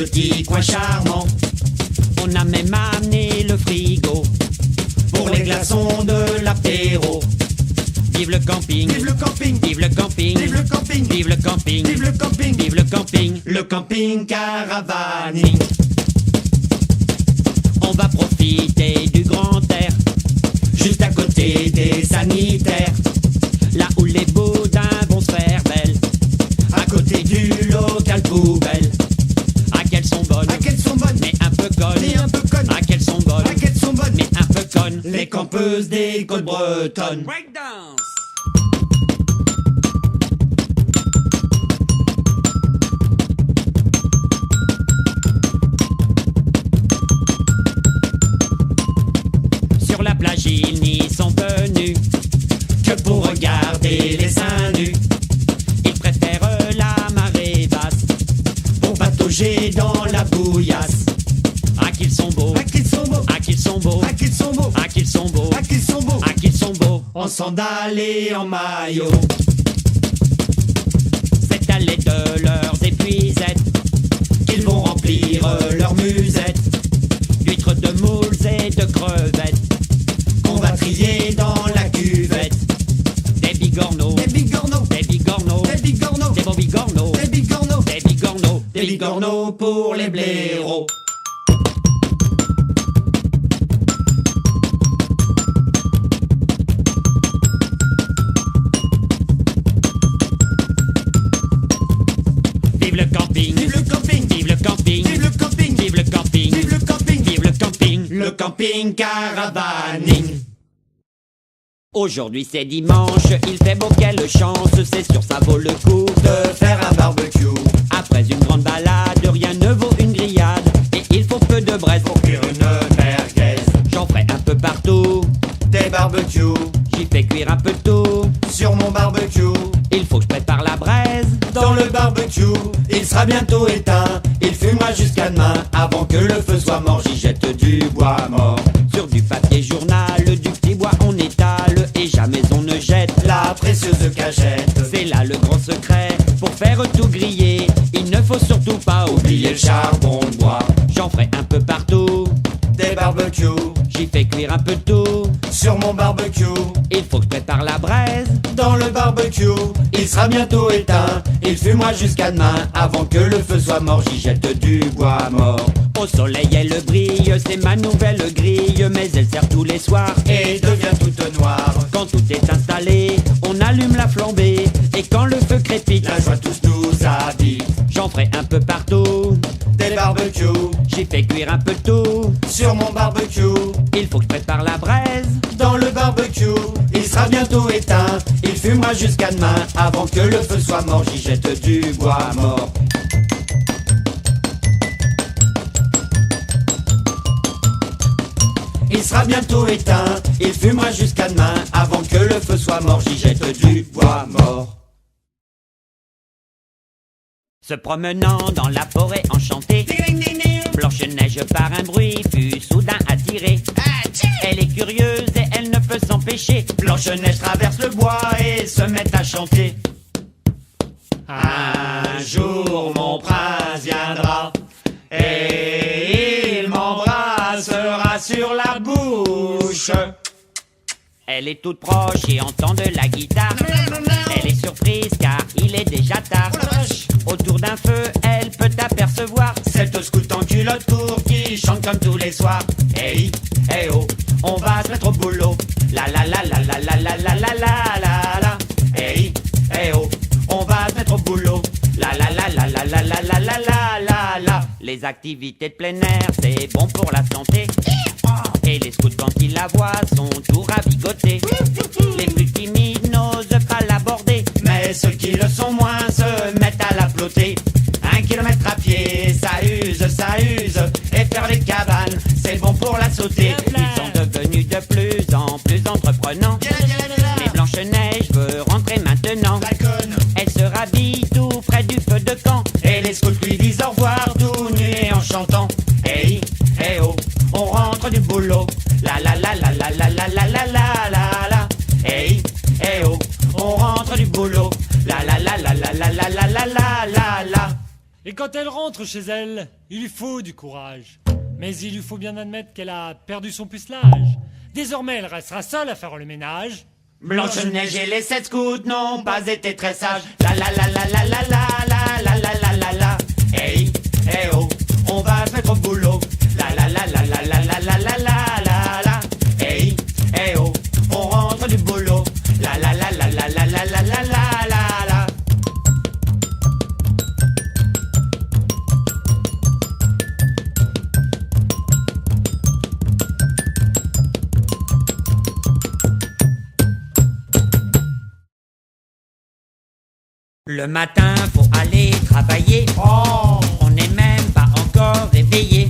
petit coin charmant. On a même amené le frigo pour les glaçons de l'apéro. Vive le camping, vive le camping, vive le camping, vive le camping, vive le camping, vive le camping, vive le camping, le camping Caravaning. On va profiter du grand air, juste à côté des sanitaires, là où les boudins vont se faire belle, à côté du local poubelle. Ah qu'elles sont bonnes, Ah qu'elles sont bonnes, mais un peu connes, mais un peu connes. Ah qu'elles sont bonnes, Ah qu'elles sont bonnes, mais un peu connes. les campeuses des côtes bretonnes. Breakdance. Sur la plage ils n'y sont venus Que pour regarder les seins nus, ils préfèrent la marée basse. pour patauger dans la bouillasse. Ah qu'ils sont beaux, Ah qu'ils sont beaux, ah qu'ils sont beaux, ah qu'ils sont beaux, ah qu'ils sont beaux, ah qu'ils sont beaux, ah qu'ils sont beaux. en sandales et en maillot. C'est à l'aide de leurs épuisettes Qu'ils vont remplir leur musette, d'huîtres, de moules et de crevettes. qu'on va trier dans la cuvette. Des bigorneaux, Des bigorneaux, des bigorneaux, des bigorneaux, des beaux bigorneaux, des bigorneaux, des bigorneaux, des bigorneaux pour les blaireaux. Vive le camping, Vive le camping, vive le camping, vive le camping, vive le camping, vive le camping, vive le camping. le camping Caravaning. Aujourd'hui c'est dimanche, il fait beau, quelle chance, c'est sûr ça vaut le coup. De faire un barbecue, Après une grande balade, rien ne vaut une grillade, et il faut peu de braise. pour cuire une merguez. J'en ferai un peu partout, Des barbecues, j'y fais cuire un peu tout. sur mon barbecue. Il faut que je prépare la braise, Dans le barbecue, il sera bientôt éteint. Il fumera jusqu'à demain. Avant que le feu soit mort, j'y jette du bois mort. sur du papier journal, du petit bois on étale, et jamais on ne jette. La précieuse cagette, C'est là le grand secret, pour faire tout griller, il ne faut surtout pas oublier oubliez le charbon de bois. J'en ferai un peu partout, Des barbecues, j'y fais cuire un peu tout. sur mon barbecue. Il faut que je prépare la braise, Dans le barbecue, il sera bientôt éteint. Il fumera jusqu'à demain. Avant que le feu soit mort, j'y jette du bois mort. au soleil elle brille, c'est ma nouvelle grille, mais elle sert tous les soirs. Et devient toute noire. Quand tout est installé, on allume la flambée, et quand le feu crépite, La joie tous nous habite. j'en ferai un peu partout. Des barbecues, J'y fais cuire un peu tout, sur mon barbecue. il faut que je prépare la braise. Dans le barbecue, il sera bientôt éteint. Il fumera jusqu'à demain. Avant que le feu soit mort, j'y jette du bois mort. Il sera bientôt éteint. Il fumera jusqu'à demain. Avant que le feu soit mort, j'y jette du bois mort. Se promenant dans la forêt enchantée, Blanche-Neige par un bruit fut soudain attirée. Elle est curieuse et elle ne peut s'empêcher. Blanche-Neige traverse le bois et se met à chanter. Un jour mon prince viendra et il m'embrassera sur la bouche. Elle est toute proche et entend de la guitare. Elle est surprise car il est déjà tard. Autour d'un feu, elle peut apercevoir Cette scout en culotte courte qui chante comme tous les soirs. Hey, hey oh, on va se mettre au boulot. La la la la la la la la la la la la. Hey, hey oh, on va se mettre au boulot. La la la la la la la la la la la la. les activités de plein air, c'est bon pour la santé. Et les scouts quand ils la voient sont tout ravigotés. Les plus timides n'osent pas l'aborder, Mais ceux qui le sont moins se mettent à la flotter. 1 kilomètre à pied, ça use. Et faire les cabanes, c'est bon pour la sauter. ils sont devenus de plus en plus entreprenants. Mais Blanche-Neige veut rentrer maintenant. Elle se rhabille tout près du feu de camp. Et les scouts lui disent au revoir tout nu et en chantant. Hey, hey oh, on rentre du boulot. La la la la la la la la la la la la. Hey, hey oh, on rentre du boulot. La la la la la la la la la la la la. Et quand elle rentre chez elle, il lui faut du courage. Mais il lui faut bien admettre qu'elle a perdu son pucelage. Désormais, elle restera seule à faire le ménage. Blanche-Neige et les 7 scouts n'ont pas été très sages. La la la la la la la la la la la la la. Hey, hey oh, on va se mettre au boulot. La la la la la la la la la la la la. Hey, hey oh, on rentre du boulot. La la la la la la la la la la la la. Le matin, faut aller travailler. Oh, On n'est même pas encore réveillé.